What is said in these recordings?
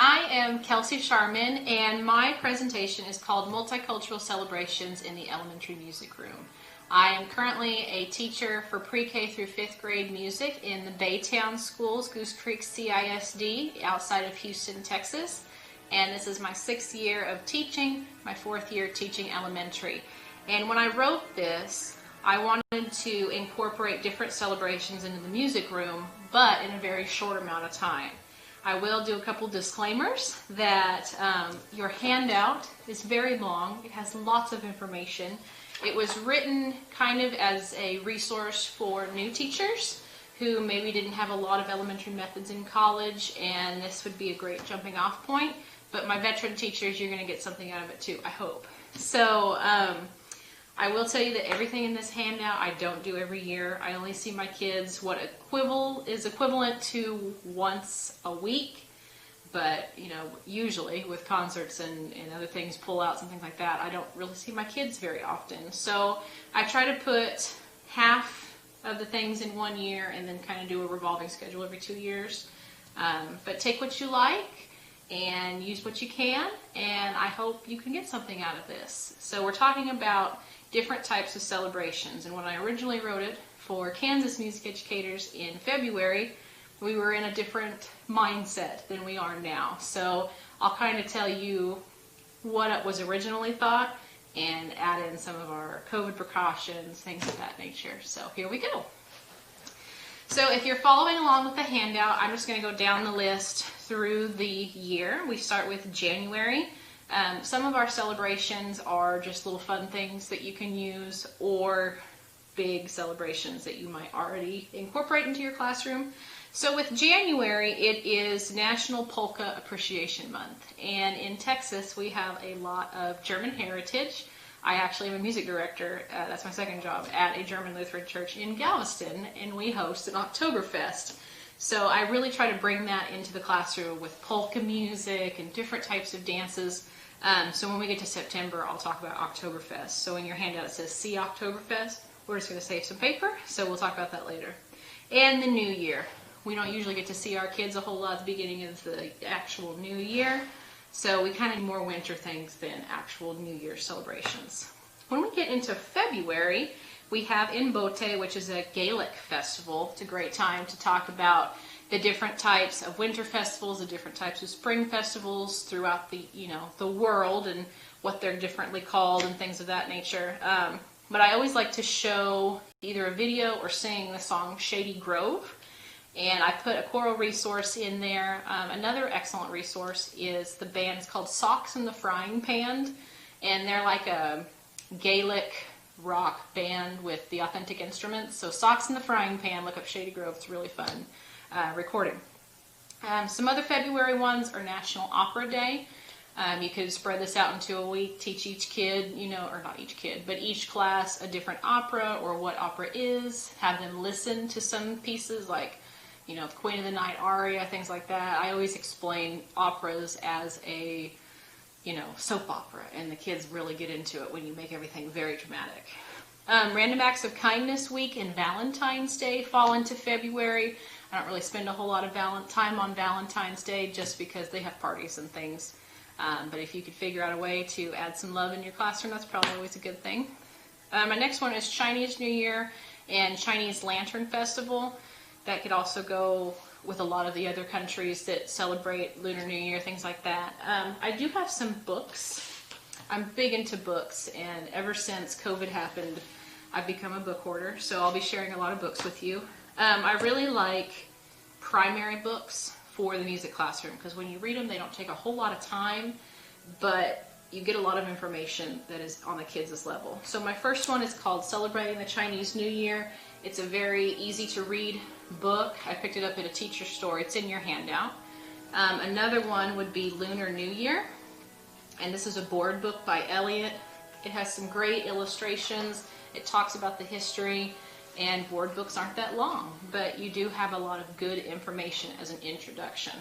I am Kelsey Scheuerman, and my presentation is called Multicultural Celebrations in the Elementary Music Room. I am currently a teacher for pre-K through 5th grade music in the Baytown schools, Goose Creek CISD, outside of Houston, Texas. And this is my 6th year of teaching, my 4th year teaching elementary. And when I wrote this, I wanted to incorporate different celebrations into the music room, but in a very short amount of time. I will do a couple disclaimers that your handout is very long. It has lots of information. It was written kind of as a resource for new teachers who maybe didn't have a lot of elementary methods in college, and this would be a great jumping off point. But my veteran teachers, you're going to get something out of it too, I hope. So I will tell you that everything in this handout I don't do every year. I only see my kids what is equivalent to once a week. But, you know, usually with concerts and other things, pull-outs and things like that, I don't really see my kids very often. So I try to put half of the things in 1 year and then kind of do a revolving schedule every 2 years. But take what you like and use what you can, and I hope you can get something out of this. So we're talking about different types of celebrations, and when I originally wrote it for Kansas music educators in February, we were in a different mindset than we are now. So I'll kind of tell you what it was originally thought and add in some of our COVID precautions, things of that nature. So here we go. So if you're following along with the handout, I'm just going to go down the list through the year. We start with January. Some of our celebrations are just little fun things that you can use, or big celebrations that you might already incorporate into your classroom. So with January, it is National Polka Appreciation Month. And in Texas, we have a lot of German heritage. I actually am a music director, that's my second job, at a German Lutheran church in Galveston, and we host an Oktoberfest. So I really try to bring that into the classroom with polka music and different types of dances. So when we get to September, I'll talk about Oktoberfest. So in your handout it says See Oktoberfest. We're just going to save some paper, so we'll talk about that later. And the New Year. We don't usually get to see our kids a whole lot at the beginning of the actual New Year, so we kind of do more winter things than actual New Year celebrations. When we get into February, we have In Bote, which is a Gaelic festival. It's a great time to talk about the different types of winter festivals, the different types of spring festivals throughout the, the world, and what they're differently called and things of that nature. But I always like to show either a video or sing the song Shady Grove. And I put a choral resource in there. Another excellent resource is the band. It's called Socks in the Frying Pan, and they're like a Gaelic rock band with the authentic instruments. So Socks in the Frying Pan, look up Shady Grove. It's really fun recording. Some other February ones are National Opera Day. You could spread this out into a week, teach each kid, or not each kid, but each class a different opera or what opera is, have them listen to some pieces like the Queen of the Night aria, things like that. I always explain operas as a, soap opera, and the kids really get into it when you make everything very dramatic. Random Acts of Kindness Week and Valentine's Day fall into February. I don't really spend a whole lot of time on Valentine's Day just because they have parties and things. But if you could figure out a way to add some love in your classroom, that's probably always a good thing. My next one is Chinese New Year and Chinese Lantern Festival. That could also go with a lot of the other countries that celebrate Lunar New Year, things like that. I do have some books. I'm big into books, and ever since COVID happened, I've become a book hoarder, so I'll be sharing a lot of books with you. I really like primary books for the music classroom, because when you read them, they don't take a whole lot of time, but you get a lot of information that is on the kids' level. So my first one is called Celebrating the Chinese New Year. It's a very easy to read book. I picked it up at a teacher store. It's in your handout. Another one would be Lunar New Year, and this is a board book by Elliot. It has some great illustrations. It talks about the history, and board books aren't that long, but you do have a lot of good information as an introduction.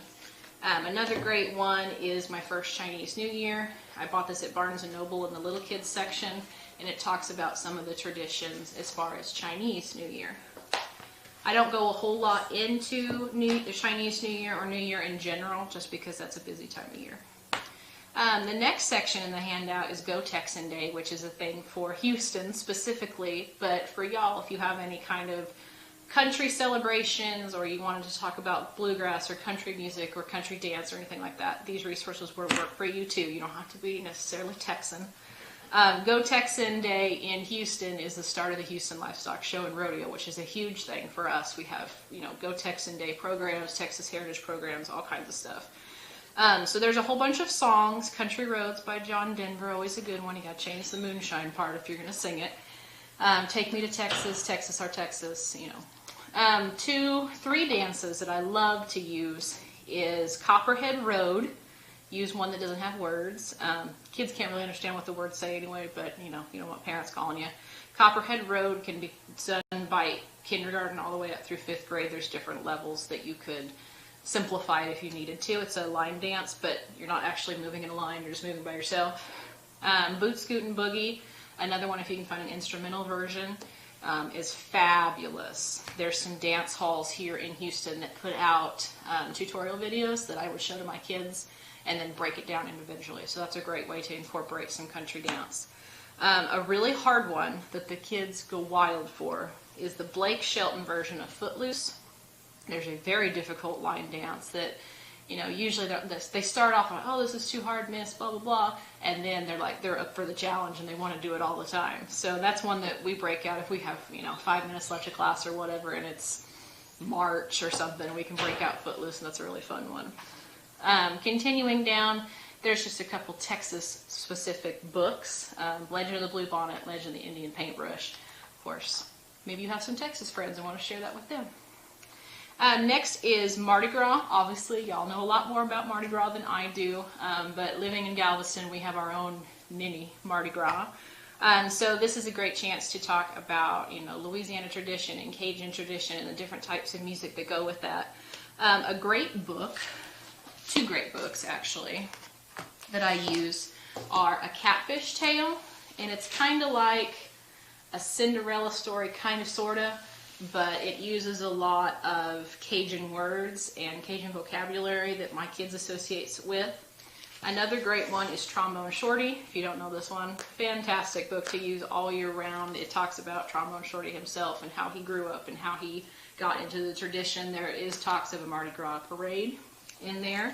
Another great one is My First Chinese New Year. I bought this at Barnes & Noble in the little kids section, and it talks about some of the traditions as far as Chinese New Year. I don't go a whole lot into the Chinese New Year or New Year in general, just because that's a busy time of year. The next section in the handout is Go Texan Day, which is a thing for Houston specifically, but for y'all, if you have any kind of country celebrations or you wanted to talk about bluegrass or country music or country dance or anything like that, these resources will work for you too. You don't have to be necessarily Texan. Go Texan Day in Houston is the start of the Houston Livestock Show and Rodeo, which is a huge thing for us. We have, Go Texan Day programs, Texas Heritage programs, all kinds of stuff. So there's a whole bunch of songs. Country Roads by John Denver, always a good one. You got to change the moonshine part if you're going to sing it. Take Me to Texas, Texas Our Texas, 3 dances that I love to use is Copperhead Road. Use one that doesn't have words. Kids can't really understand what the words say anyway, but you know what parents calling you. Copperhead Road can be done by kindergarten all the way up through 5th grade. There's different levels that you could simplify it if you needed to. It's a line dance, but you're not actually moving in a line, you're just moving by yourself. Boot Scootin' Boogie, another one if you can find an instrumental version, is fabulous. There's some dance halls here in Houston that put out tutorial videos that I would show to my kids and then break it down individually. So that's a great way to incorporate some country dance. A really hard one that the kids go wild for is the Blake Shelton version of Footloose. There's a very difficult line dance that, usually they start off like, oh, this is too hard, miss, blah, blah, blah. And then they're up for the challenge and they want to do it all the time. So that's one that we break out if we have, 5 minutes left of class or whatever, and it's March or something, we can break out Footloose, and that's a really fun one. Continuing down, there's just a couple Texas-specific books. Legend of the Blue Bonnet, Legend of the Indian Paintbrush. Of course, maybe you have some Texas friends and want to share that with them. Next is Mardi Gras. Obviously, y'all know a lot more about Mardi Gras than I do, but living in Galveston, we have our own mini Mardi Gras. So this is a great chance to talk about, Louisiana tradition and Cajun tradition and the different types of music that go with that. A great book, 2 great books actually, that I use are A Catfish Tale, and it's kind of like a Cinderella story, kind of, sort of, but it uses a lot of Cajun words and Cajun vocabulary that my kids associate with. Another great one is Trombone Shorty. If you don't know this one, fantastic book to use all year round. It talks about Trombone Shorty himself and how he grew up and how he got into the tradition. There is talks of a Mardi Gras parade in there.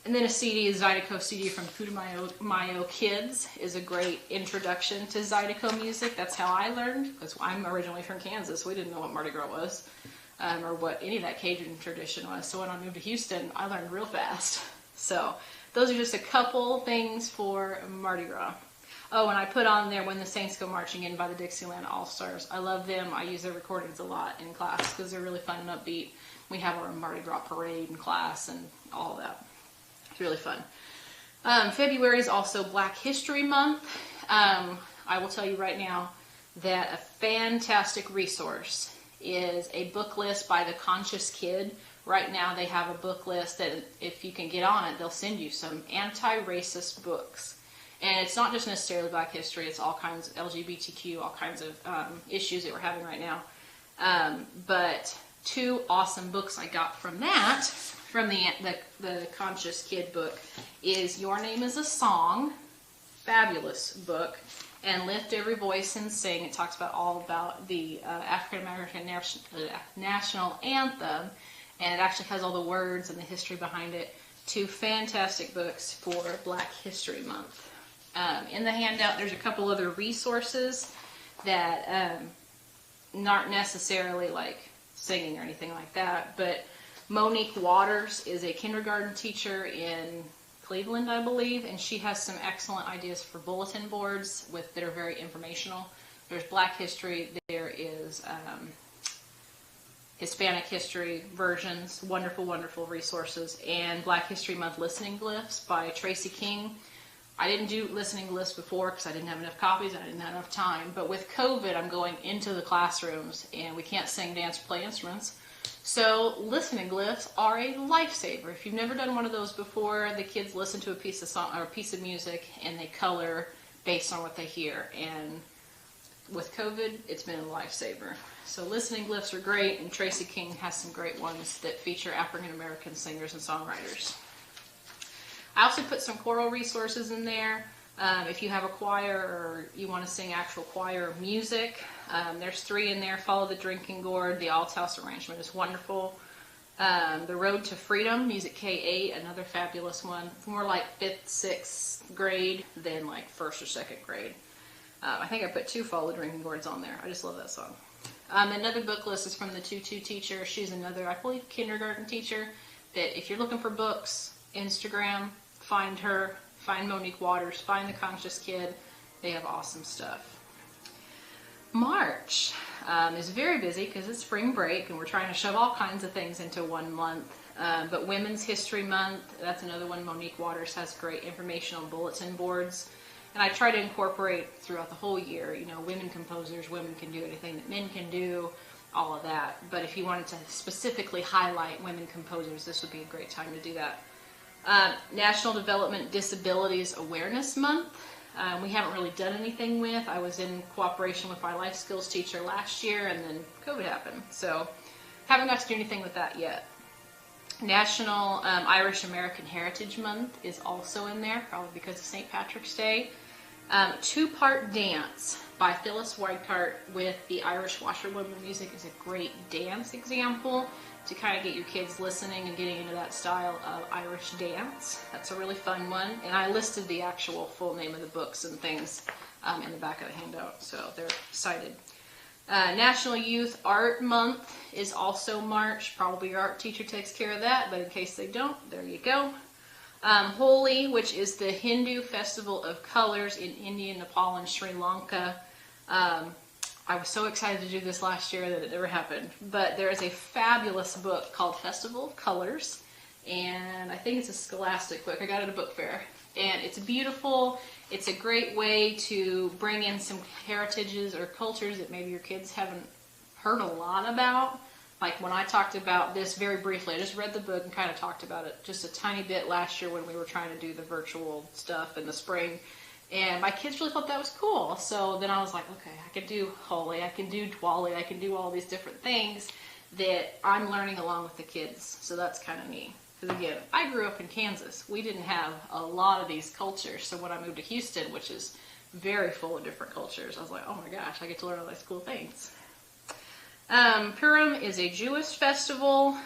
And then a CD, a Zydeco CD from Putumayo Kids, is a great introduction to Zydeco music. That's how I learned, because I'm originally from Kansas. We didn't know what Mardi Gras was, or what any of that Cajun tradition was. So when I moved to Houston, I learned real fast. So those are just a couple things for Mardi Gras. Oh, and I put on there When the Saints Go Marching In by the Dixieland All-Stars. I love them. I use their recordings a lot in class because they're really fun and upbeat. We have our Mardi Gras parade in class and all that. It's really fun. February is also Black History Month. I will tell you right now that a fantastic resource is a book list by The Conscious Kid. Right now they have a book list that if you can get on it, they'll send you some anti-racist books. And it's not just necessarily Black history, it's all kinds of LGBTQ, all kinds of issues that we're having right now. But 2 awesome books I got from that, from the Conscious Kid book, is Your Name is a Song, fabulous book, and Lift Every Voice and Sing. It talks about the African American national anthem, and it actually has all the words and the history behind it. 2 fantastic books for Black History Month. In the handout, there's a couple other resources that aren't necessarily like singing or anything like that, but Monique Waters is a kindergarten teacher in Cleveland, I believe, and she has some excellent ideas for bulletin boards that are very informational. There's Black history, there is Hispanic history versions, wonderful, wonderful resources, and Black History Month listening glyphs by Tracy King. I didn't do listening glyphs before because I didn't have enough copies, I didn't have enough time, but with COVID, I'm going into the classrooms, and we can't sing, dance, or play instruments. So listening glyphs are a lifesaver. If you've never done one of those before, the kids listen to a piece of song or a piece of music and they color based on what they hear. And with COVID, it's been a lifesaver. So listening glyphs are great, and Tracy King has some great ones that feature African American singers and songwriters. I also put some choral resources in there. If you have a choir or you want to sing actual choir music, there's 3 in there. Follow the Drinking Gourd. The Althouse arrangement is wonderful. The Road to Freedom, Music K8, another fabulous one. More like 5th, 6th grade than like 1st or 2nd grade. I think I put 2 Follow the Drinking Gourds on there. I just love that song. Another book list is from the Tutu teacher. She's another, I believe, kindergarten teacher. That if you're looking for books, Instagram, find her, find Monique Waters, find The Conscious Kid. They have awesome stuff. March is very busy because it's spring break and we're trying to shove all kinds of things into one month. But Women's History Month, that's another one. Monique Waters has great informational bulletin boards. And I try to incorporate throughout the whole year, you know, women composers, women can do anything that men can do, all of that. But if you wanted to specifically highlight women composers, this would be a great time to do that. National Development Disabilities Awareness Month. We haven't really done anything with. I was in cooperation with my life skills teacher last year, and then COVID happened. So haven't got to do anything with that yet. National Irish American Heritage Month is also in there, probably because of St. Patrick's Day. 2-part dance by Phyllis Whitehart with the Irish Washerwoman music is a great dance example to kind of get your kids listening and getting into that style of Irish dance. That's a really fun one. And I listed the actual full name of the books and things in the back of the handout, so they're cited. National Youth Art Month is also March. Probably your art teacher takes care of that, but in case they don't, there you go. Holi, which is the Hindu festival of colors in India, Nepal, and Sri Lanka. I was so excited to do this last year that it never happened. But there is a fabulous book called Festival of Colors, and I think it's a Scholastic book. I got it at a book fair. And it's beautiful. It's a great way to bring in some heritages or cultures that maybe your kids haven't heard a lot about. Like when I talked about this very briefly, I just read the book and kind of talked about it just a tiny bit last year when we were trying to do the virtual stuff in the spring. And my kids really thought that was cool. So then I was like, okay, I can do Holi, I can do Dwali, I can do all these different things that I'm learning along with the kids. So that's kind of neat. Because again, I grew up in Kansas. We didn't have a lot of these cultures. So when I moved to Houston, which is very full of different cultures, I was like, oh my gosh, I get to learn all these cool things. Purim is a Jewish festival.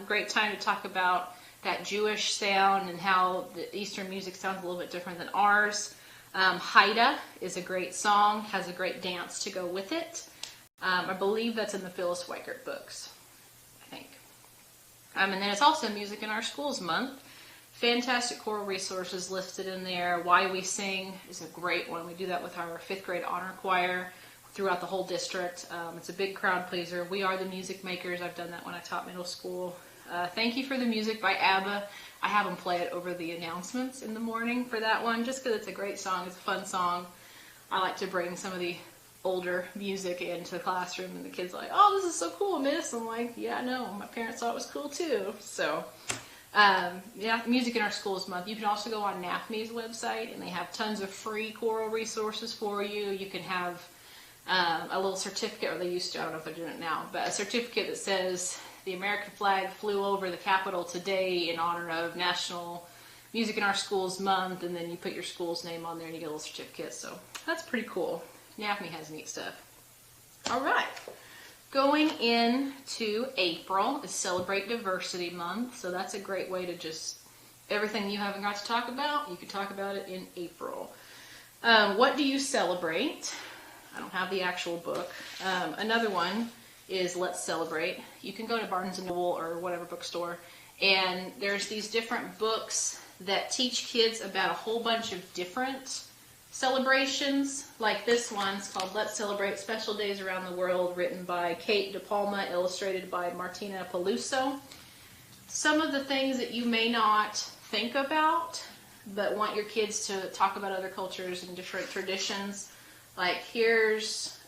Great time to talk about that Jewish sound and how the Eastern music sounds a little bit different than ours. Haida is a great song, has a great dance to go with it. I believe that's in the Phyllis Weichert books, I think. And then it's also Music in Our Schools Month. Fantastic choral resources listed in there. Why We Sing is a great one. We do that with our 5th grade honor choir throughout the whole district. It's a big crowd pleaser. We Are the Music Makers. I've done that when I taught middle school. Thank You for the Music by ABBA. I have them play it over the announcements in the morning for that one, just because it's a great song. It's a fun song. I like to bring some of the older music into the classroom, and the kids are like, oh, this is so cool, miss. I'm like, yeah, I know. My parents thought it was cool too. So, yeah, Music in Our Schools Month. You can also go on NAFME's website, and they have tons of free choral resources for you. You can have a little certificate, or they used to, I don't know if they're doing it now, but a certificate that says the American flag flew over the Capitol today in honor of National Music in Our Schools Month, and then you put your school's name on there and you get a little certificate. So that's pretty cool. NAFME has neat stuff. All right. Going into April is Celebrate Diversity Month, so that's a great way to just, everything you haven't got to talk about, you can talk about it in April. What do you celebrate? I don't have the actual book. Another one is Let's Celebrate. You can go to Barnes & Noble or whatever bookstore, and there's these different books that teach kids about a whole bunch of different celebrations. Like this one's called Let's Celebrate Special Days Around the World, written by Kate de Palma, illustrated by Martina Peluso. Some of the things that you may not think about, but want your kids to talk about other cultures and different traditions. Like here's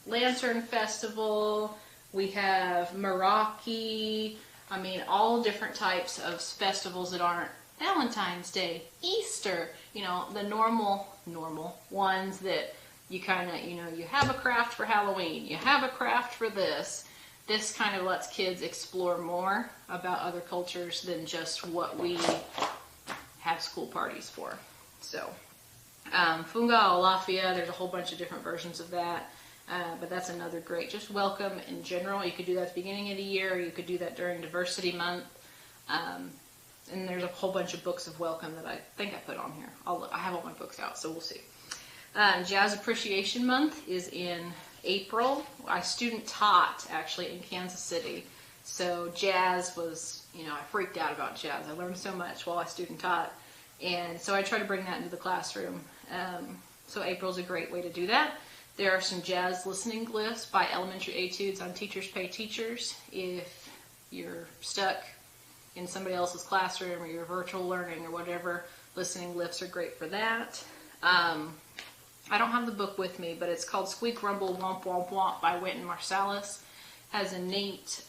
Lantern Festival, we have Meraki, I mean all different types of festivals that aren't Valentine's Day, Easter, you know, the normal ones that you kind of, you have a craft for Halloween, you have a craft for this. This kind of lets kids explore more about other cultures than just what we have school parties for. So, Funga o Lafia, there's a whole bunch of different versions of that. But that's another great, just welcome in general. You could do that at the beginning of the year, or you could do that during Diversity Month. And there's a whole bunch of books of welcome that I think I put on here. I have all my books out, so we'll see. Jazz Appreciation Month is in April. I student taught actually in Kansas City. So jazz was, I freaked out about jazz. I learned so much while I student taught. And so I try to bring that into the classroom. So April's a great way to do that. There are some jazz listening glyphs by elementary etudes on Teachers Pay Teachers. If you're stuck in somebody else's classroom or you're virtual learning or whatever, listening glyphs are great for that. I don't have the book with me, but it's called Squeak Rumble Womp Womp Womp by Wynton Marsalis. Has a neat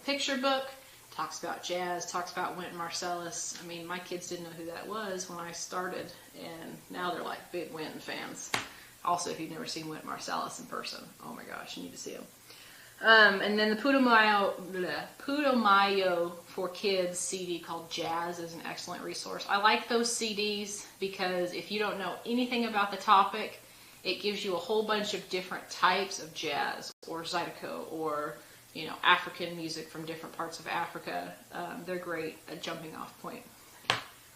picture book. Talks about jazz, talks about Wynton Marsalis. I mean, my kids didn't know who that was when I started, and now they're like big Wynton fans. Also, if you've never seen Wynton Marsalis in person, oh my gosh, you need to see him. And then the Putumayo for Kids CD called Jazz is an excellent resource. I like those CDs because if you don't know anything about the topic, it gives you a whole bunch of different types of jazz or zydeco or, African music from different parts of Africa. They're great at jumping off point.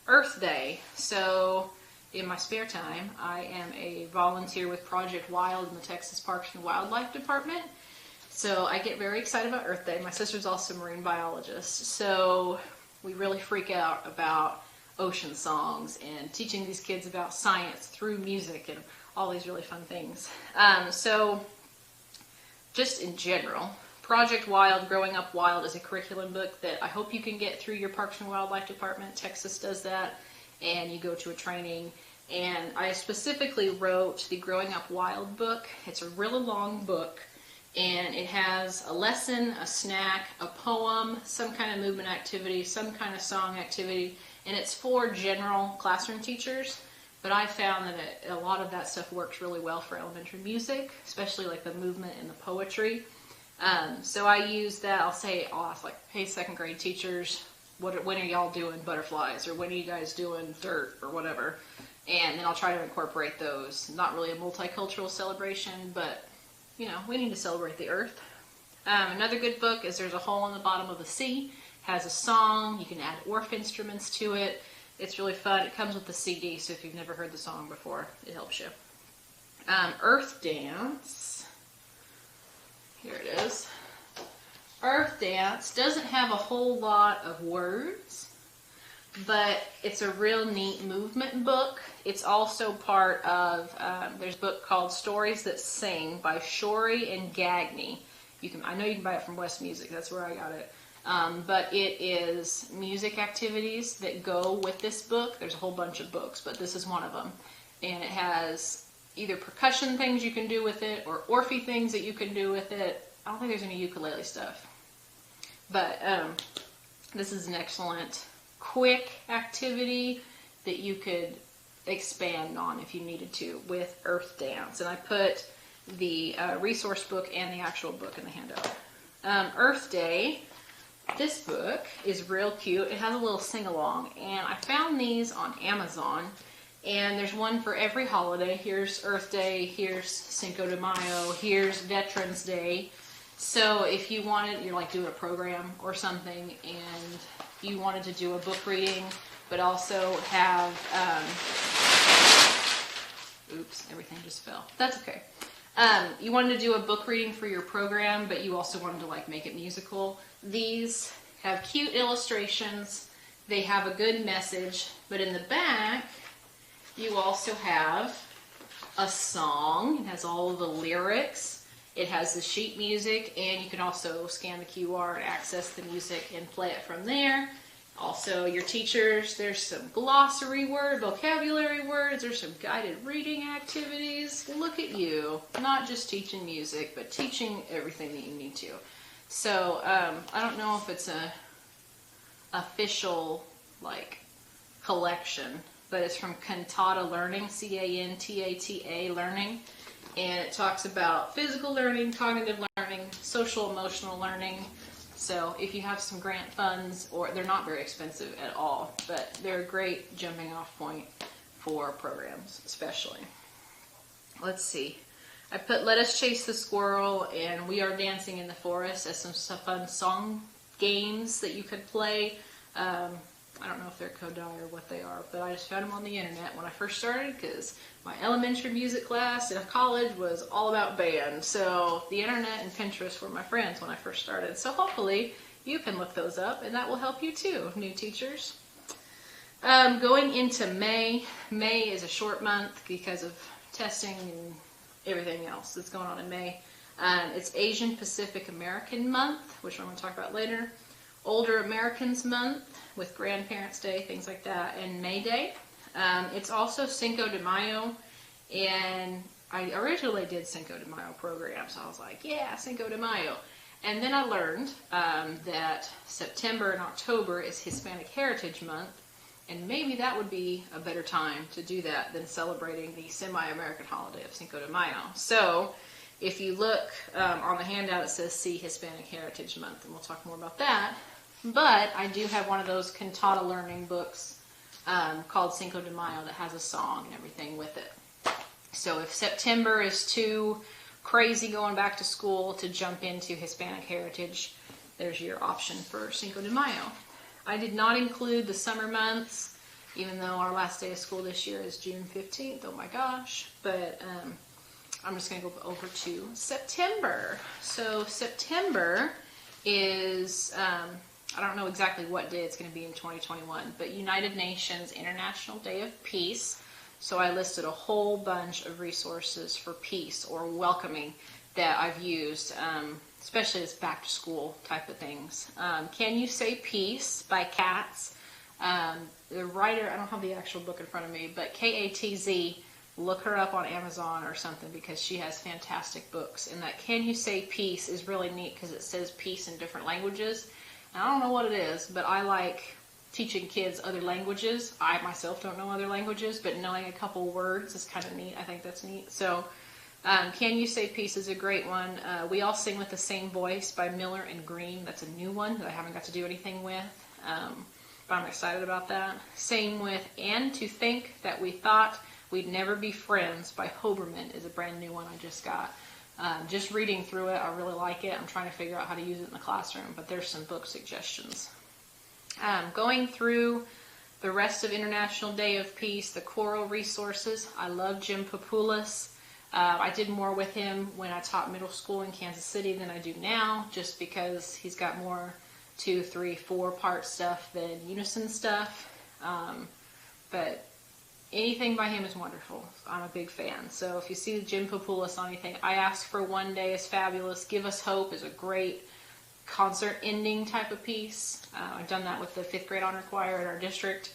Earth Day. So in my spare time, I am a volunteer with Project Wild in the Texas Parks and Wildlife Department. So I get very excited about Earth Day. My sister's also a marine biologist. So we really freak out about ocean songs and teaching these kids about science through music and all these really fun things. So just in general, Project Wild, Growing Up Wild is a curriculum book that I hope you can get through your Parks and Wildlife Department. Texas does that. And you go to a training. And I specifically wrote the Growing Up Wild book. It's a really long book. And it has a lesson, a snack, a poem, some kind of movement activity, some kind of song activity, and it's for general classroom teachers. But I found that a lot of that stuff works really well for elementary music, especially like the movement and the poetry. So I use that. I'll ask like, hey, second grade teachers, when are y'all doing butterflies, or when are you guys doing dirt, or whatever? And then I'll try to incorporate those. Not really a multicultural celebration, but we need to celebrate the earth. Another good book is There's a Hole in the Bottom of the Sea. Has a song. You can add Orff instruments to it. It's really fun. It comes with the CD, so if you've never heard the song before, it helps you. Earth Dance. Here it is. Earth Dance doesn't have a whole lot of words, but it's a real neat movement book. It's also part of, there's a book called Stories That Sing by Shory and Gagne. I know you can buy it from West Music, that's where I got it. But it is music activities that go with this book. There's a whole bunch of books, but this is one of them. And it has either percussion things you can do with it, or Orphy things that you can do with it. I don't think there's any ukulele stuff. But this is an excellent quick activity that you could expand on if you needed to with Earth Dance. And I put the resource book and the actual book in the handout. Earth Day, this book is real cute. It has a little sing-along, and I found these on Amazon, and there's one for every holiday. Here's Earth Day, here's Cinco de Mayo, here's Veterans Day. So if you wanted, you're like doing a program or something, and you wanted to do a book reading, but also have, oops, everything just fell. That's okay. You wanted to do a book reading for your program, but you also wanted to like make it musical. These have cute illustrations. They have a good message, but in the back, you also have a song. It has all of the lyrics. It has the sheet music, and you can also scan the QR and access the music and play it from there. Also, your teachers, there's some glossary vocabulary words, there's some guided reading activities. Look at you, not just teaching music, but teaching everything that you need to. So, I don't know if it's a official, like, collection, but it's from Cantata Learning, C-A-N-T-A-T-A Learning. And it talks about physical learning, cognitive learning, social emotional learning. So if you have some grant funds, or they're not very expensive at all, but they're a great jumping off point for programs, especially. Let's see. I put Let Us Chase the Squirrel and We Are Dancing in the Forest as some fun song games that you could play. I don't know if they're Kodai or what they are, but I just found them on the internet when I first started, because my elementary music class in college was all about band. So the internet and Pinterest were my friends when I first started. So hopefully you can look those up, and that will help you too, new teachers. Going into May. May is a short month because of testing and everything else that's going on in May. It's Asian Pacific American Month, which I'm going to talk about later. Older Americans Month with Grandparents' Day, things like that, and May Day. It's also Cinco de Mayo, and I originally did Cinco de Mayo programs, so I was like, yeah, Cinco de Mayo. And then I learned that September and October is Hispanic Heritage Month, and maybe that would be a better time to do that than celebrating the semi-American holiday of Cinco de Mayo. So if you look on the handout, it says See Hispanic Heritage Month, and we'll talk more about that. But I do have one of those cantata learning books called Cinco de Mayo that has a song and everything with it. So if September is too crazy going back to school to jump into Hispanic Heritage, there's your option for Cinco de Mayo. I did not include the summer months, even though our last day of school this year is June 15th. Oh my gosh. But I'm just going to go over to September. So September is, I don't know exactly what day it's going to be in 2021, but United Nations International Day of Peace. So I listed a whole bunch of resources for peace or welcoming that I've used, especially as back to school type of things. Can You Say Peace by Katz. The writer, I don't have the actual book in front of me, but K-A-T-Z, look her up on Amazon or something, because she has fantastic books. And that Can You Say Peace is really neat because it says peace in different languages. And I don't know what it is, but I like teaching kids other languages. I myself don't know other languages, but knowing a couple words is kind of neat. I think that's neat. So Can You Say Peace is a great one. We All Sing with the Same Voice by Miller and Green. That's a new one that I haven't got to do anything with, but I'm excited about that. Same with And to Think That We Thought We'd Never Be Friends by Hoberman is a brand new one I just got. Just reading through it, I really like it. I'm trying to figure out how to use it in the classroom, but there's some book suggestions. Going through the rest of International Day of Peace, the choral resources. I love Jim Papoulis. I did more with him when I taught middle school in Kansas City than I do now, just because he's got more 2, 3, 4 part stuff than unison stuff. But anything by him is wonderful. I'm a big fan. So if you see Jim Papoulis on anything, I Ask for One Day is fabulous. Give Us Hope is a great concert ending type of piece. I've done that with the 5th grade honor choir at our district.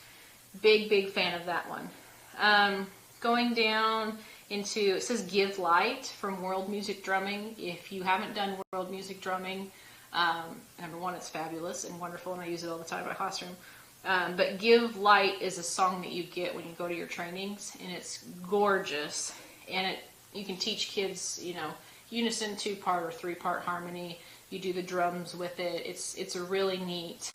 Big fan of that one. Going down into, it says Give Light from World Music Drumming. If you haven't done World Music Drumming, number one, it's fabulous and wonderful, and I use it all the time in my classroom. But Give Light is a song that you get when you go to your trainings, and it's gorgeous. And you can teach kids, unison, 2-part or 3-part harmony. You do the drums with it. It's a really neat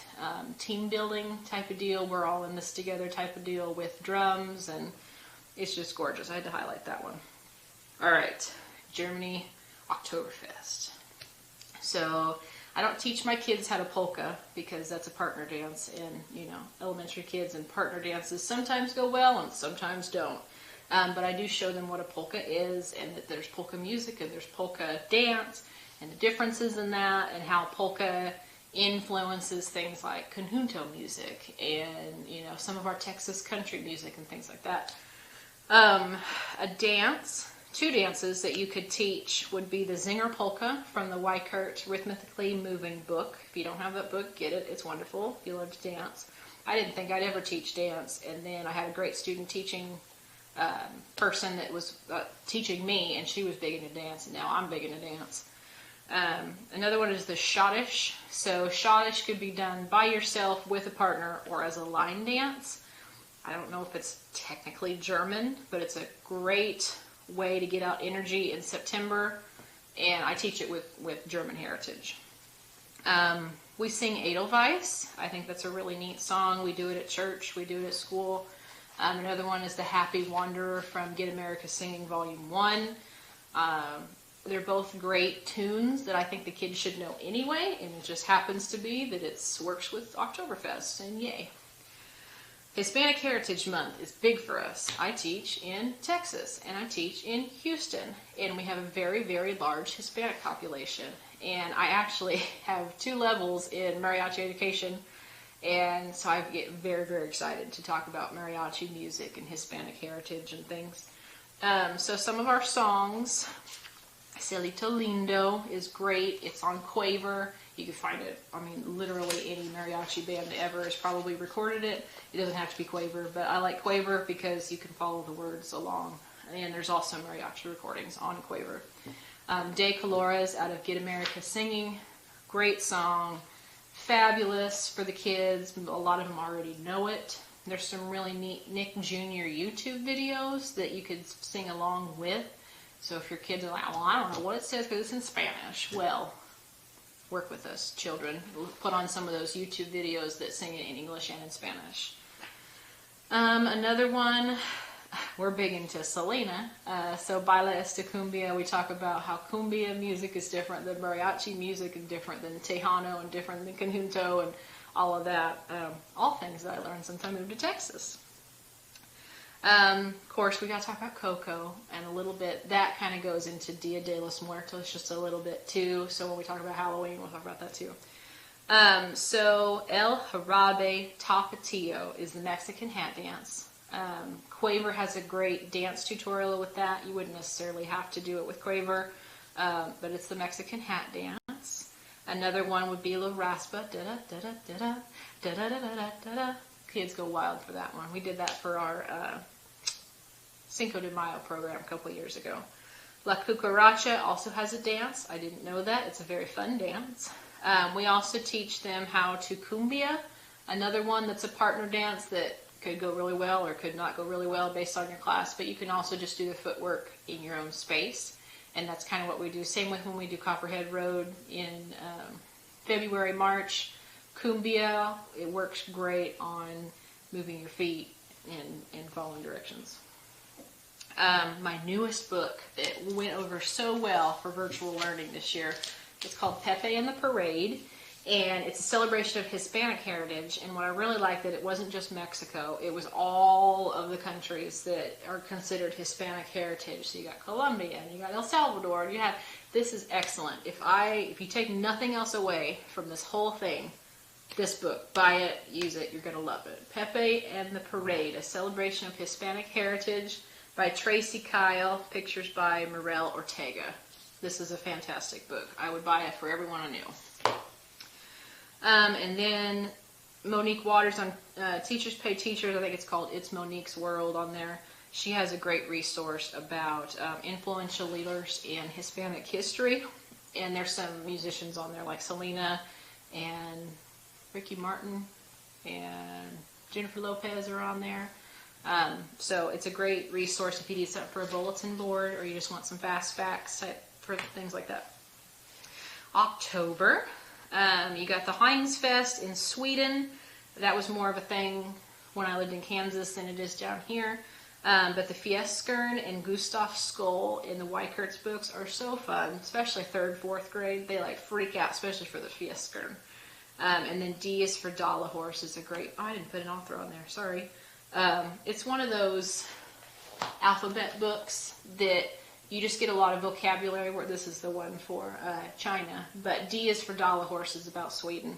team building type of deal. We're all in this together type of deal with drums, and it's just gorgeous. I had to highlight that one. All right, Germany Oktoberfest. So I don't teach my kids how to polka because that's a partner dance, and elementary kids and partner dances sometimes go well and sometimes don't. But I do show them what a polka is, and that there's polka music and there's polka dance, and the differences in that, and how polka influences things like conjunto music and some of our Texas country music and things like that. A dance. 2 dances that you could teach would be the Zinger Polka from the Weikert Rhythmically Moving book. If you don't have that book, get it. It's wonderful if you love to dance. I didn't think I'd ever teach dance, and then I had a great student teaching person that was teaching me, and she was big into dance, and now I'm big into dance. Another one is the Shoddish. So Shoddish could be done by yourself with a partner or as a line dance. I don't know if it's technically German, but it's a great way to get out energy in September, and I teach it with German heritage. We sing Edelweiss. I think that's a really neat song. We do it at church. We do it at school. Another one is the Happy Wanderer from Get America Singing Volume 1. They're both great tunes that I think the kids should know anyway, and it just happens to be that it works with Oktoberfest, and yay. Hispanic Heritage Month is big for us. I teach in Texas, and I teach in Houston, and we have a very, very large Hispanic population. And I actually have 2 levels in mariachi education, and so I get very, very excited to talk about mariachi music and Hispanic heritage and things. So some of our songs, Cielito Lindo is great. It's on Quaver. You can find it, I mean, literally any mariachi band ever has probably recorded it. It doesn't have to be Quaver, but I like Quaver because you can follow the words along. And there's also mariachi recordings on Quaver. De Colores out of Get America Singing. Great song. Fabulous for the kids. A lot of them already know it. There's some really neat Nick Jr. YouTube videos that you could sing along with. So if your kids are like, well, I don't know what it says because it's in Spanish. Well, work with us, children. Put on some of those YouTube videos that sing it in English and in Spanish. Another one, we're big into Selena. So Baila Esta Cumbia, we talk about how cumbia music is different than mariachi music and different than Tejano and different than conjunto and all of that. All things that I learned since I moved to Texas. Of course, we got to talk about Coco and a little bit. That kind of goes into Dia de los Muertos just a little bit too. So when we talk about Halloween, we'll talk about that too. So El Harabe Tapatio is the Mexican hat dance. Quaver has a great dance tutorial with that. You wouldn't necessarily have to do it with Quaver, but it's the Mexican hat dance. Another one would be La Raspa. Da da da da da da da da da da da. Kids go wild for that one. We did that for our Cinco de Mayo program a couple years ago. La Cucaracha also has a dance. I didn't know that. It's a very fun dance. We also teach them how to cumbia, another one that's a partner dance that could go really well or could not go really well based on your class, but you can also just do the footwork in your own space, and that's kind of what we do. Same with when we do Copperhead Road in February, March. Cumbia, it works great on moving your feet and following directions. My newest book that went over so well for virtual learning this year, it's called Pepe and the Parade, and it's a celebration of Hispanic heritage. And what I really liked that it wasn't just Mexico, it was all of the countries that are considered Hispanic heritage. So you got Colombia, and you got El Salvador, and you have, this is excellent. If you take nothing else away from this whole thing, this book, buy it, use it, you're going to love it. Pepe and the Parade, a celebration of Hispanic heritage by Tracy Kyle, pictures by Morel Ortega. This is a fantastic book. I would buy it for everyone I knew. And then Monique Waters on Teachers Pay Teachers, I think it's called It's Monique's World on there. She has a great resource about influential leaders in Hispanic history. And there's some musicians on there like Selena and Ricky Martin and Jennifer Lopez are on there. So it's a great resource if you need something for a bulletin board or you just want some fast facts type for things like that. October, you got the Heinz Fest in Sweden. That was more of a thing when I lived in Kansas than it is down here. But the Fieskern and Gustav Skoll in the Weikert's books are so fun, especially 3rd, 4th grade. They like freak out, especially for the Fieskern. And then D is for Dollar Horse is a great, I didn't put an author on there, sorry. It's one of those alphabet books that you just get a lot of vocabulary, where this is the one for China. But D is for Dollar Horse is about Sweden.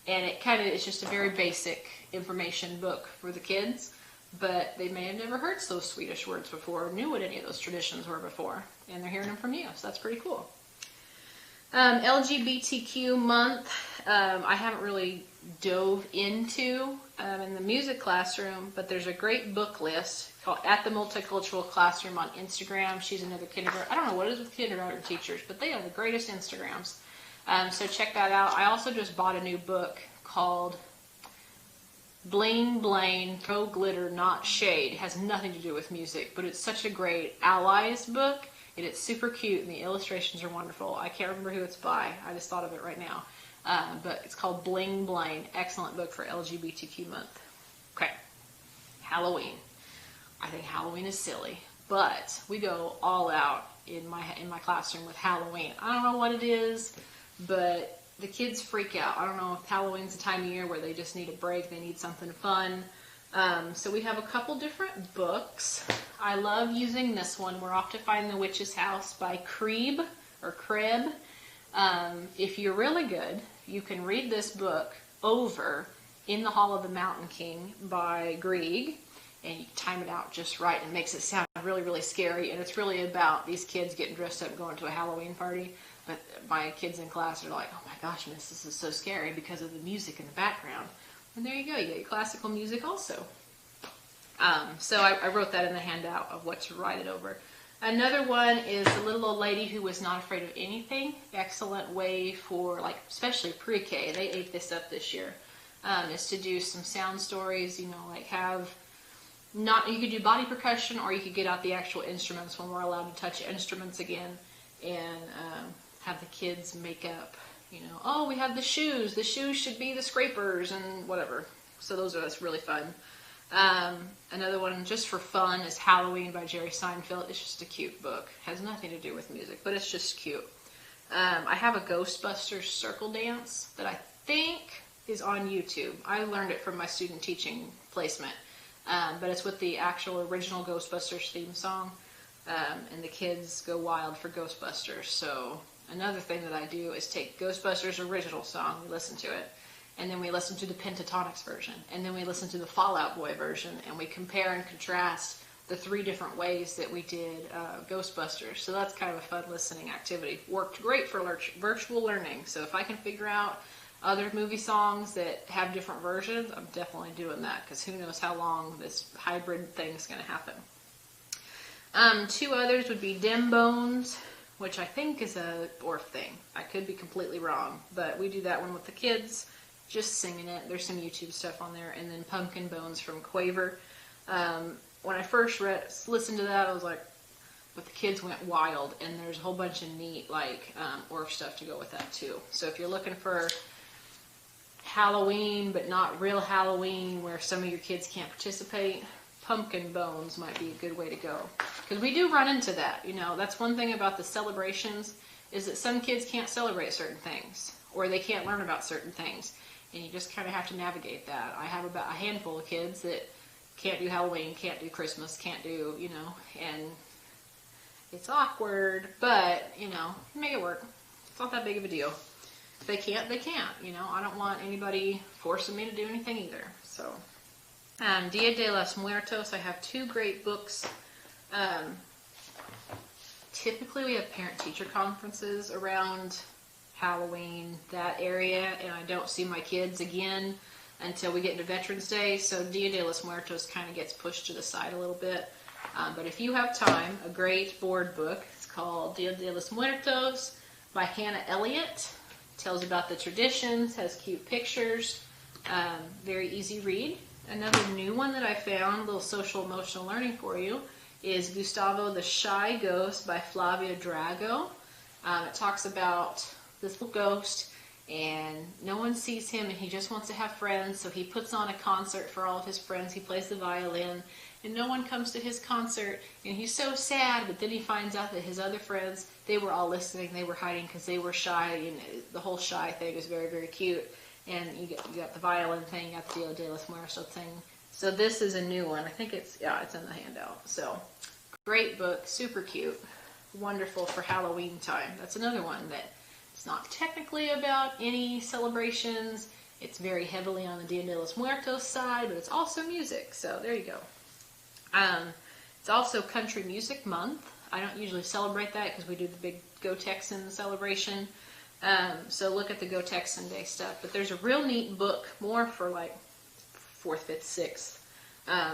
And it kind of is just a very basic information book for the kids. But they may have never heard those Swedish words before or knew what any of those traditions were before. And they're hearing them from you, so that's pretty cool. LGBTQ month, I haven't really dove into in the music classroom, but there's a great book list called At the Multicultural Classroom on Instagram. She's another kindergarten. I don't know what it is with kindergarten teachers, but they have the greatest Instagrams. So check that out. I also just bought a new book called Bling Blaine, Throw Glitter, Not Shade. It has nothing to do with music, but it's such a great allies book, and it's super cute, and the illustrations are wonderful. I can't remember who it's by. I just thought of it right now. But it's called Bling Blaine. Excellent book for LGBTQ month. Okay, Halloween. I think Halloween is silly, but we go all out in my classroom with Halloween. I don't know what it is, but the kids freak out. I don't know if Halloween's a time of year where they just need a break, they need something fun. So we have a couple different books. I love using this one, We're Off to Find the Witch's House by Kreb, or Kreb. If you're really good, you can read this book over In the Hall of the Mountain King by Grieg, and you time it out just right and makes it sound really, really scary. And it's really about these kids getting dressed up going to a Halloween party. But my kids in class are like, oh my gosh, miss, this is so scary because of the music in the background. And there you go, you get your classical music also. So I wrote that in the handout of what to write it over. Another one is The Little Old Lady Who Was Not Afraid of Anything. Excellent way for, like, especially pre-K, they ate this up this year, is to do some sound stories, you know, like you could do body percussion, or you could get out the actual instruments when we're allowed to touch instruments again, and have the kids make up, you know, oh, we have the shoes should be the scrapers, and whatever. So that's really fun. Another one just for fun is Halloween by Jerry Seinfeld. It's just a cute book. Has nothing to do with music, but it's just cute. I have a Ghostbusters circle dance that I think is on YouTube. I learned it from my student teaching placement, but it's with the actual original Ghostbusters theme song, and the kids go wild for Ghostbusters. So another thing that I do is take Ghostbusters original song, we listen to it, and then we listen to the Pentatonix version, and then we listen to the Fall Out Boy version, and we compare and contrast the 3 different ways that we did Ghostbusters. So that's kind of a fun listening activity. Worked great for virtual learning. So if I can figure out other movie songs that have different versions, I'm definitely doing that, because who knows how long this hybrid thing is going to happen. 2 others would be Dim Bones, which I think is a Orff thing. I could be completely wrong, but we do that one with the kids, just singing it. There's some YouTube stuff on there. And then Pumpkin Bones from Quaver. When I first listened to that, I was like, but the kids went wild, and there's a whole bunch of neat, like, Orff stuff to go with that too. So if you're looking for Halloween, but not real Halloween, where some of your kids can't participate, Pumpkin Bones might be a good way to go. Because we do run into that, you know. That's one thing about the celebrations, is that some kids can't celebrate certain things, or they can't learn about certain things, and you just kind of have to navigate that. I have about a handful of kids that can't do Halloween, can't do Christmas, can't do, you know, and it's awkward, but, you know, make it work. It's not that big of a deal. If they can't, they can't, you know. I don't want anybody forcing me to do anything either. So, Dia de los Muertos, I have 2 great books. Typically we have parent-teacher conferences around Halloween, that area, and I don't see my kids again until we get into Veterans Day, so Dia de los Muertos kind of gets pushed to the side a little bit. But if you have time, a great board book, it's called Dia de los Muertos by Hannah Elliott. Tells about the traditions, has cute pictures, very easy read. Another new one that I found, a little social emotional learning for you, is Gustavo the Shy Ghost by Flavia Drago. It talks about this little ghost, and no one sees him, and he just wants to have friends, so he puts on a concert for all of his friends. He plays the violin, and no one comes to his concert, and he's so sad, but then he finds out that his other friends, they were all listening, they were hiding because they were shy, and the whole shy thing is very, very cute. And you got the violin thing, you got the Dia de los Muertos thing. So this is a new one. I think it's in the handout. So, great book, super cute, wonderful for Halloween time. That's another one that it's not technically about any celebrations. It's very heavily on the Dia de los Muertos side, but it's also music. So there you go. It's also Country Music Month. I don't usually celebrate that because we do the big Go Texan celebration. So look at the Go Texan Day stuff. But there's a real neat book, more for like 4th, 5th, 6th.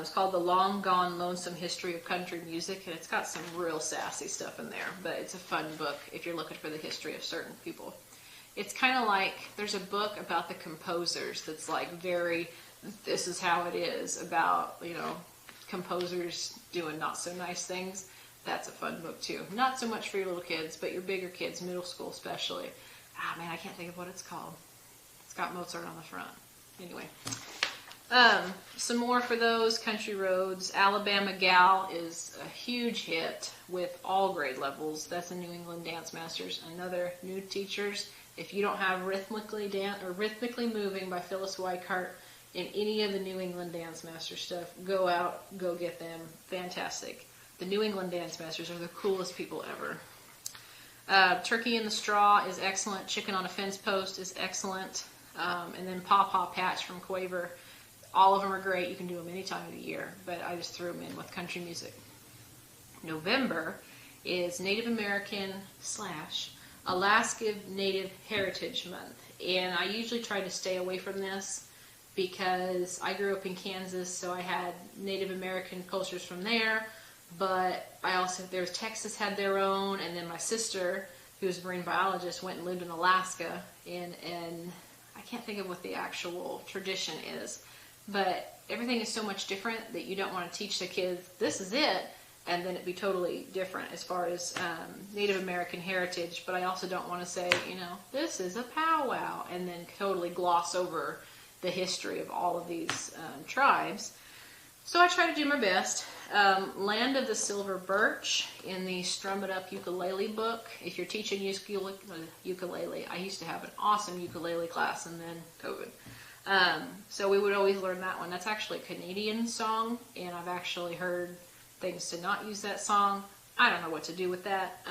It's called The Long Gone Lonesome History of Country Music, and it's got some real sassy stuff in there, but it's a fun book if you're looking for the history of certain people. It's kind of like, there's a book about the composers that's like very This Is How It Is, about, composers doing not so nice things. That's a fun book too. Not so much for your little kids, but your bigger kids, middle school especially. Ah, man, I can't think of what it's called. It's got Mozart on the front. Anyway. Some more for those. Country Roads. Alabama Gal is a huge hit with all grade levels. That's a New England Dance Masters. Another new teachers. If you don't have Rhythmically Moving by Phyllis Weikart in any of the New England Dance Master stuff, go out, go get them. Fantastic. The New England Dance Masters are the coolest people ever. Turkey in the Straw is excellent. Chicken on a Fence Post is excellent. And then Paw Paw Patch from Quaver. All of them are great. You can do them any time of the year, but I just threw them in with country music. November is Native American / Alaska Native Heritage Month. And I usually try to stay away from this because I grew up in Kansas, so I had Native American cultures from there. But I also, Texas had their own, and then my sister, who was a marine biologist, went and lived in Alaska, and I can't think of what the actual tradition is, but everything is so much different that you don't want to teach the kids, this is it, and then it be totally different as far as Native American heritage. But I also don't want to say, this is a powwow, and then totally gloss over the history of all of these tribes. So I try to do my best. Land of the Silver Birch in the Strum It Up Ukulele book. If you're teaching ukulele, I used to have an awesome ukulele class, and then COVID. So we would always learn that one. That's actually a Canadian song, and I've actually heard things to not use that song. I don't know what to do with that,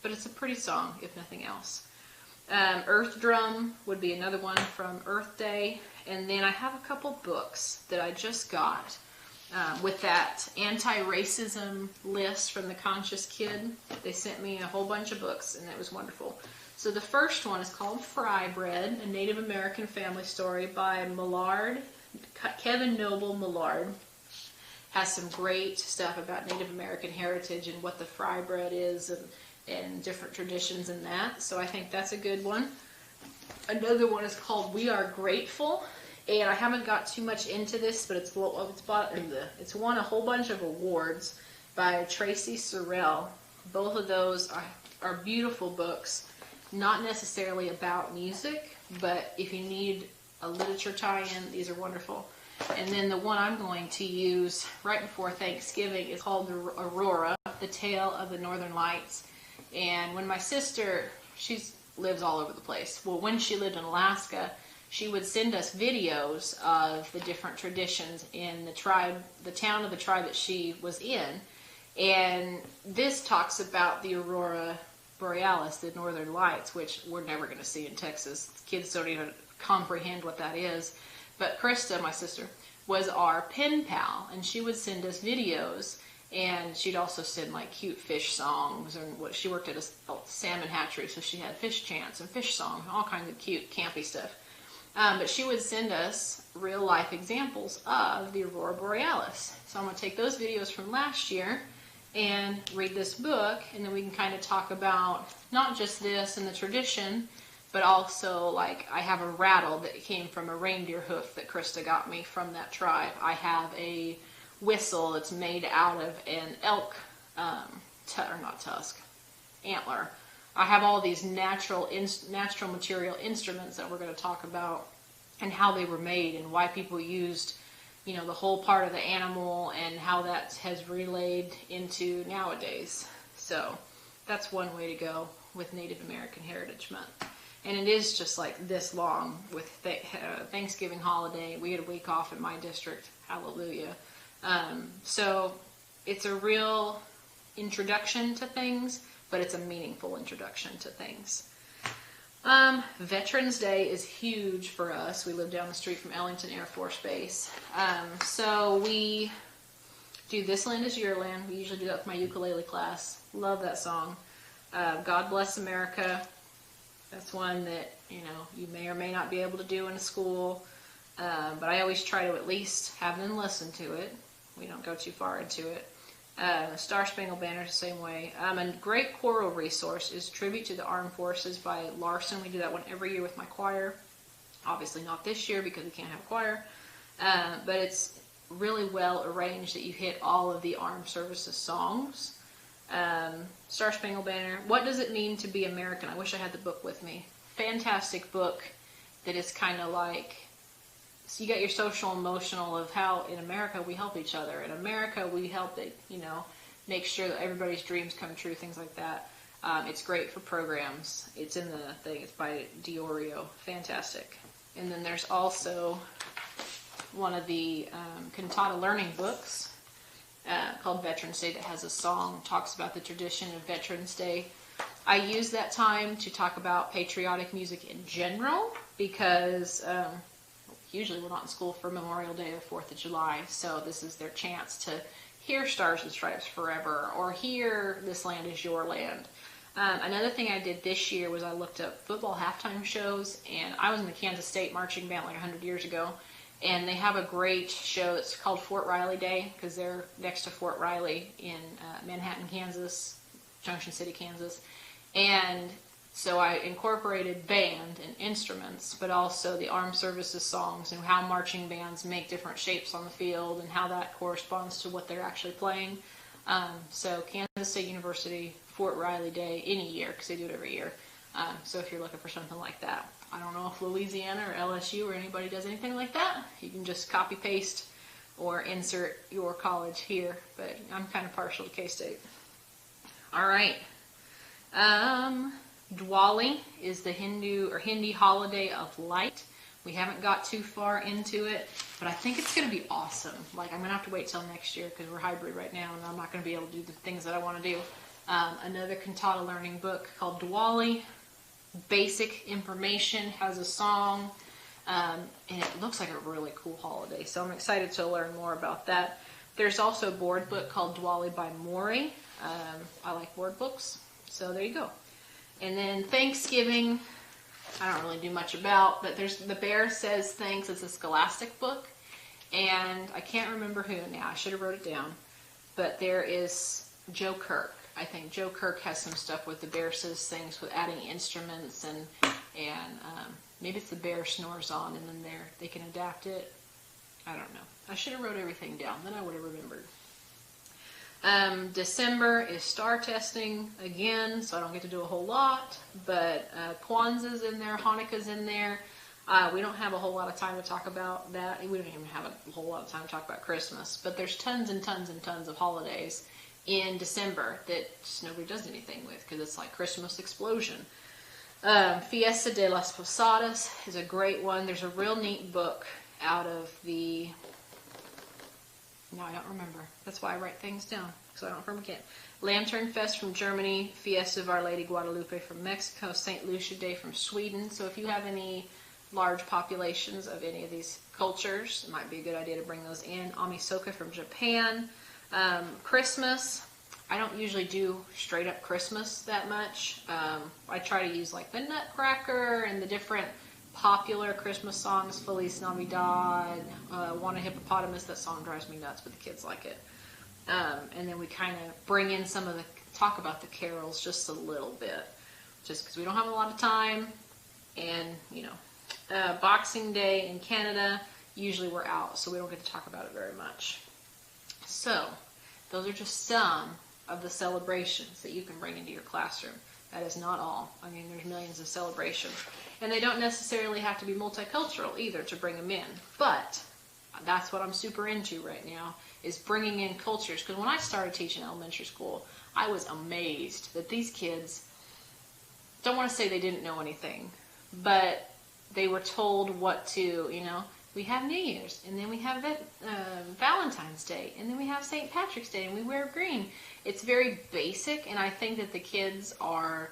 but it's a pretty song, if nothing else. Earth Drum would be another one from Earth Day. And then I have a couple books that I just got with that anti-racism list from the Conscious Kid. They sent me a whole bunch of books, and it was wonderful. So the first one is called Fry Bread, a Native American family story by Kevin Noble Millard. Has some great stuff about Native American heritage and what the fry bread is, and different traditions in that. So I think that's a good one. Another one is called We Are Grateful, and I haven't got too much into this, but it's won a whole bunch of awards by Tracy Sorrell. Both of those are beautiful books, not necessarily about music, but if you need a literature tie-in, these are wonderful. And then the one I'm going to use right before Thanksgiving is called Aurora, The Tale of the Northern Lights. And when my sister, she lives all over the place. Well, when she lived in Alaska, she would send us videos of the different traditions in the town of the tribe that she was in. And this talks about the Aurora Borealis, the Northern Lights, which we're never going to see in Texas. Kids don't even comprehend what that is. But Krista, my sister, was our pen pal, and she would send us videos, and she'd also send like cute fish songs, and she worked at a salmon hatchery, so she had fish chants and fish songs, all kinds of cute, campy stuff. But she would send us real life examples of the Aurora Borealis. So I'm going to take those videos from last year and read this book, and then we can kind of talk about not just this and the tradition, but also, like, I have a rattle that came from a reindeer hoof that Krista got me from that tribe. I have a whistle that's made out of an elk, antler. I have all these natural material instruments that we're going to talk about, and how they were made, and why people used, the whole part of the animal, and how that has relayed into nowadays. So that's one way to go with Native American Heritage Month. And it is just like this long with Thanksgiving holiday. We had a week off in my district. Hallelujah. So it's a real introduction to things, but it's a meaningful introduction to things. Veterans Day is huge for us. We live down the street from Ellington Air Force Base. So we do This Land Is Your Land. We usually do that with my ukulele class. Love that song. God Bless America. That's one that, you may or may not be able to do in a school, but I always try to at least have them listen to it. We don't go too far into it. Star-Spangled Banners, the same way. A great choral resource is Tribute to the Armed Forces by Larson. We do that one every year with my choir. Obviously not this year because we can't have a choir. but it's really well arranged that you hit all of the armed services songs. Star-Spangled Banner. What does it mean to be American? I wish I had the book with me. Fantastic book that is kind of like, so you got your social emotional of how in America we help each other. In America we help it, make sure that everybody's dreams come true, things like that. It's great for programs. It's in the thing. It's by Diorio. Fantastic. And then there's also one of the cantata learning books called Veterans Day that has a song, talks about the tradition of Veterans Day. I use that time to talk about patriotic music in general because usually we're not in school for Memorial Day or 4th of July, so this is their chance to hear Stars and Stripes Forever or hear This Land Is Your Land. Another thing I did this year was I looked up football halftime shows, and I was in the Kansas State marching band like 100 years ago, and they have a great show that's called Fort Riley Day because they're next to Fort Riley in Manhattan, Kansas, Junction City, Kansas. And so I incorporated band and instruments, but also the armed services songs and how marching bands make different shapes on the field and how that corresponds to what they're actually playing. So Kansas State University, Fort Riley Day, any year, because they do it every year. So if you're looking for something like that. I don't know if Louisiana or LSU or anybody does anything like that. You can just copy paste or insert your college here, but I'm kind of partial to K-State. All right. Dwali is the Hindi holiday of light. We haven't got too far into it, but I think it's going to be awesome. Like, I'm going to have to wait till next year because we're hybrid right now, and I'm not going to be able to do the things that I want to do. Another cantata learning book called Dwali. Basic information, has a song, and it looks like a really cool holiday, so I'm excited to learn more about that. There's also a board book called Dwali by Maury. I like board books, so there you go. And then Thanksgiving, I don't really do much about, but there's The Bear Says Thanks. It's a Scholastic book, and I can't remember who now. I should have wrote it down, but there is Joe Kirk. I think Joe Kirk has some stuff with The Bear Says Things with adding instruments and maybe it's The Bear Snores On, and then they can adapt it. I don't know. I should have wrote everything down. Then I would have remembered. December is star testing again, so I don't get to do a whole lot. But Kwanzaa's in there, Hanukkah's in there. We don't have a whole lot of time to talk about that. We don't even have a whole lot of time to talk about Christmas. But there's tons and tons and tons of holidays in December that just nobody does anything with because it's like Christmas explosion. Fiesta de las Posadas is a great one. There's a real neat book out of the... No, I don't remember. That's why I write things down, because I don't forget. Lantern Fest from Germany, Fiesta of Our Lady Guadalupe from Mexico, St. Lucia Day from Sweden. So if you have any large populations of any of these cultures, it might be a good idea to bring those in. Amisoka from Japan. Christmas, I don't usually do straight up Christmas that much. I try to use like the Nutcracker and the different popular Christmas songs, Feliz Navidad, Want a Hippopotamus. That song drives me nuts, but the kids like it. And then we kind of bring in talk about the carols just a little bit, just because we don't have a lot of time. And, Boxing Day in Canada, usually we're out, so we don't get to talk about it very much. So, those are just some of the celebrations that you can bring into your classroom. That is not all. I mean, there's millions of celebrations. And they don't necessarily have to be multicultural either to bring them in. But that's what I'm super into right now, is bringing in cultures. Because when I started teaching elementary school, I was amazed that these kids, don't want to say they didn't know anything, but they were told what to, we have New Year's, and then we have Valentine's Day, and then we have St. Patrick's Day, and we wear green. It's very basic, and I think that the kids are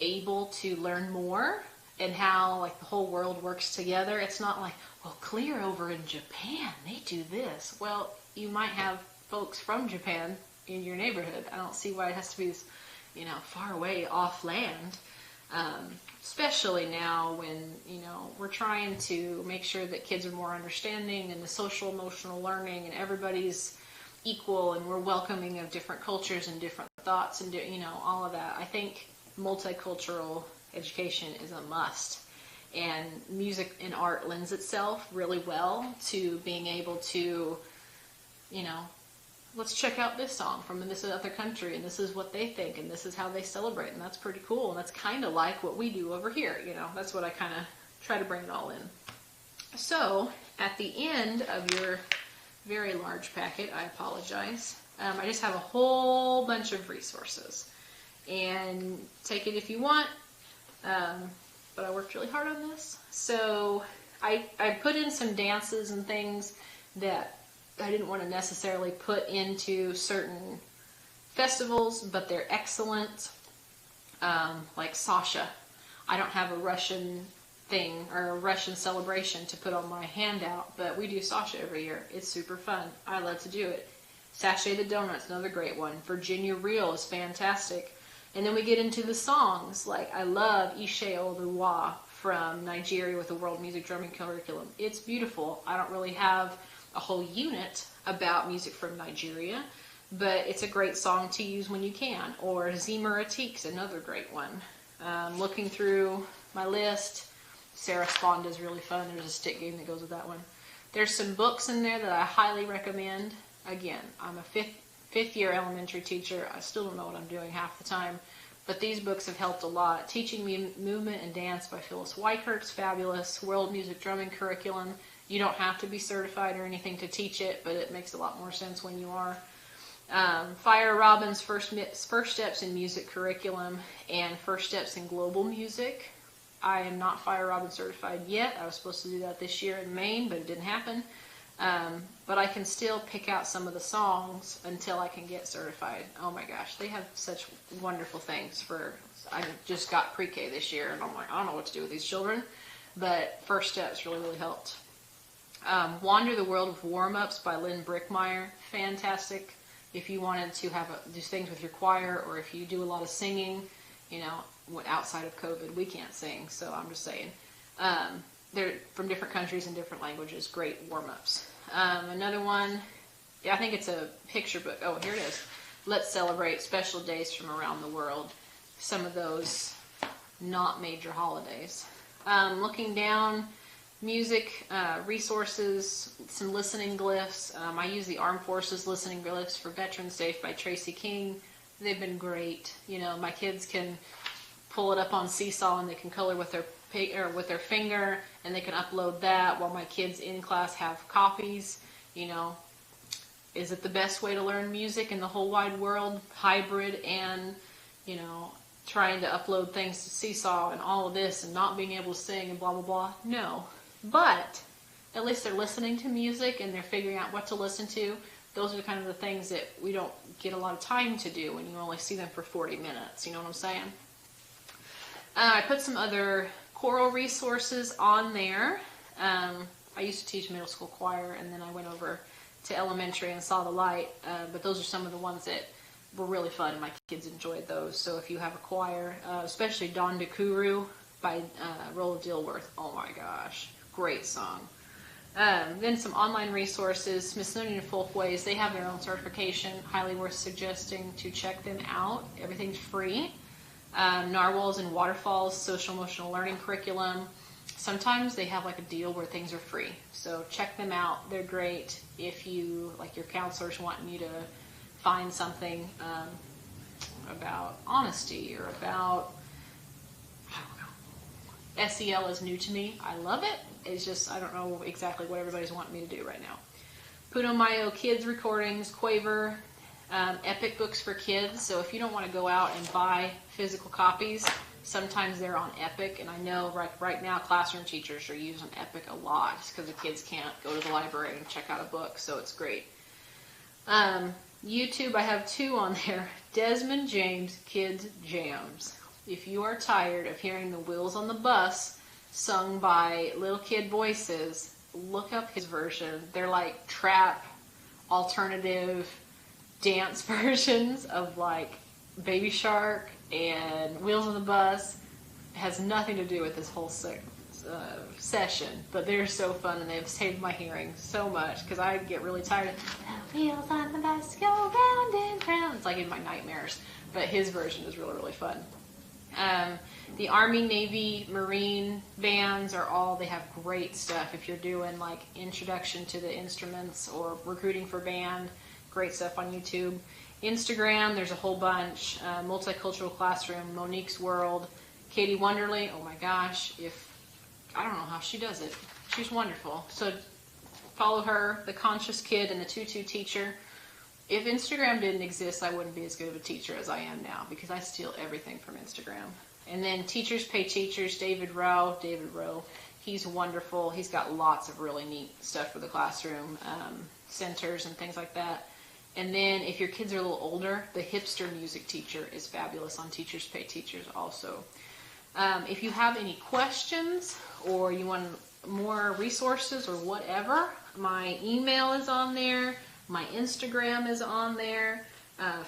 able to learn more and how like the whole world works together. It's not like, well, clear over in Japan, they do this. Well, you might have folks from Japan in your neighborhood. I don't see why it has to be this, far away off land. Especially now when, we're trying to make sure that kids are more understanding and the social emotional learning and everybody's equal and we're welcoming of different cultures and different thoughts and, all of that. I think multicultural education is a must. And music and art lends itself really well to being able to, you know, let's check out this song from this other country, and this is what they think, and this is how they celebrate, and that's pretty cool. And that's kind of like what we do over here, you know. That's what I kind of try to bring it all in. So at the end of your very large packet, I apologize, I just have a whole bunch of resources, and take it if you want, but I worked really hard on this. So I put in some dances and things that I didn't want to necessarily put into certain festivals, but they're excellent. Like Sasha. I don't have a Russian thing or a Russian celebration to put on my handout, but we do Sasha every year. It's super fun. I love to do it. Sachet the Donut's another great one. Virginia Reel is fantastic. And then we get into the songs. Like, I love Ishe Oluwa from Nigeria with the World Music Drumming Curriculum. It's beautiful. I don't really have a whole unit about music from Nigeria, but it's a great song to use when you can. Or Zimmer Atik's another great one. Looking through my list, Sarah Sponda is really fun. There's a stick game that goes with that one. There's some books in there that I highly recommend. Again, I'm a fifth year elementary teacher. I still don't know what I'm doing half the time, but these books have helped a lot. Teaching Movement and Dance by Phyllis Weichert's fabulous. World Music Drumming Curriculum. You don't have to be certified or anything to teach it, but it makes a lot more sense when you are. Fire Robbins' First Steps in Music Curriculum and First Steps in Global Music. I am not Fire Robbins certified yet. I was supposed to do that this year in Maine, but it didn't happen. But I can still pick out some of the songs until I can get certified. Oh my gosh, they have such wonderful things for, I just got pre-K this year, and I'm like, I don't know what to do with these children, but First Steps really, really helped. Wander the World of Warm-Ups by Lynn Brickmeyer, fantastic. If you wanted to do things with your choir, or if you do a lot of singing, you know, outside of COVID, we can't sing, so I'm just saying. They're from different countries and different languages, great warm-ups. Another one, I think it's a picture book. Oh, here it is. Let's Celebrate Special Days from Around the World. Some of those not major holidays. Looking down, music, resources, some listening glyphs. I use the Armed Forces Listening Glyphs for Veterans Day by Tracy King. They've been great. You know, my kids can pull it up on Seesaw and they can color with their finger, and they can upload that while my kids in class have copies. You know, is it the best way to learn music in the whole wide world? Hybrid and, you know, trying to upload things to Seesaw and all of this and not being able to sing and blah, blah, blah. No. But at least they're listening to music and they're figuring out what to listen to. Those are kind of the things that we don't get a lot of time to do when you only see them for 40 minutes. You know what I'm saying? I put some other choral resources on there. I used to teach middle school choir, and then I went over to elementary and saw the light. But those are some of the ones that were really fun, and my kids enjoyed those. So if you have a choir, especially Don DeCuru by Rolla Dilworth, oh my gosh, great song. Then some online resources, Smithsonian Folkways, they have their own certification, highly worth suggesting to check them out. Everything's free. Narwhals and Waterfalls, Social Emotional Learning Curriculum. Sometimes they have like a deal where things are free. So check them out. They're great if you, like your counselors wanting you to find something about honesty or about, I don't know. SEL is new to me. I love it. It's just, I don't know exactly what everybody's wanting me to do right now. Putumayo Kids Recordings, Quaver, Epic Books for Kids. So if you don't want to go out and buy physical copies, sometimes they're on Epic. And I know right now classroom teachers are using Epic a lot just because the kids can't go to the library and check out a book. So it's great. YouTube, I have 2 on there. Desmond James Kids Jams. If you are tired of hearing the wheels on the bus sung by little kid voices, look up his version. They're like trap, alternative, dance versions of like Baby Shark and Wheels on the Bus. It has nothing to do with this whole session, but they're so fun and they've saved my hearing so much because I get really tired of the wheels on the bus go round and round. It's like in my nightmares, but his version is really, really fun. The Army, Navy, Marine bands they have great stuff. If you're doing like introduction to the instruments or recruiting for band, great stuff on YouTube. Instagram, there's a whole bunch. Multicultural Classroom, Monique's World, Katie Wonderly. Oh my gosh, I don't know how she does it. She's wonderful. So follow her, The Conscious Kid, and the Tutu Teacher. If Instagram didn't exist, I wouldn't be as good of a teacher as I am now because I steal everything from Instagram. And then Teachers Pay Teachers, David Rowe, he's wonderful. He's got lots of really neat stuff for the classroom, centers and things like that. And then if your kids are a little older, the Hipster Music Teacher is fabulous on Teachers Pay Teachers also. If you have any questions or you want more resources or whatever, my email is on there. My Instagram is on there.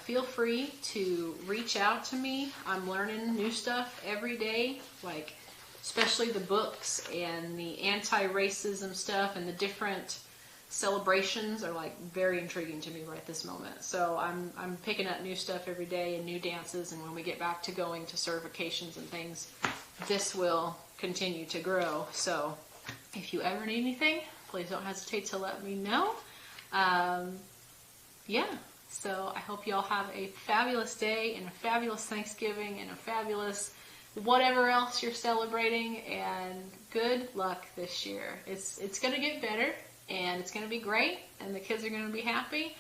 Feel free to reach out to me. I'm learning new stuff every day, like especially the books and the anti-racism stuff and the different celebrations are like very intriguing to me right this moment. So I'm picking up new stuff every day and new dances, and when we get back to going to certifications and things, this will continue to grow. So if you ever need anything, please don't hesitate to let me know. So I hope y'all have a fabulous day and a fabulous Thanksgiving and a fabulous whatever else you're celebrating, and good luck this year. It's going to get better, and it's going to be great, and the kids are going to be happy.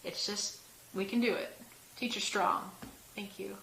It's just, we can do it. Teacher strong. Thank you.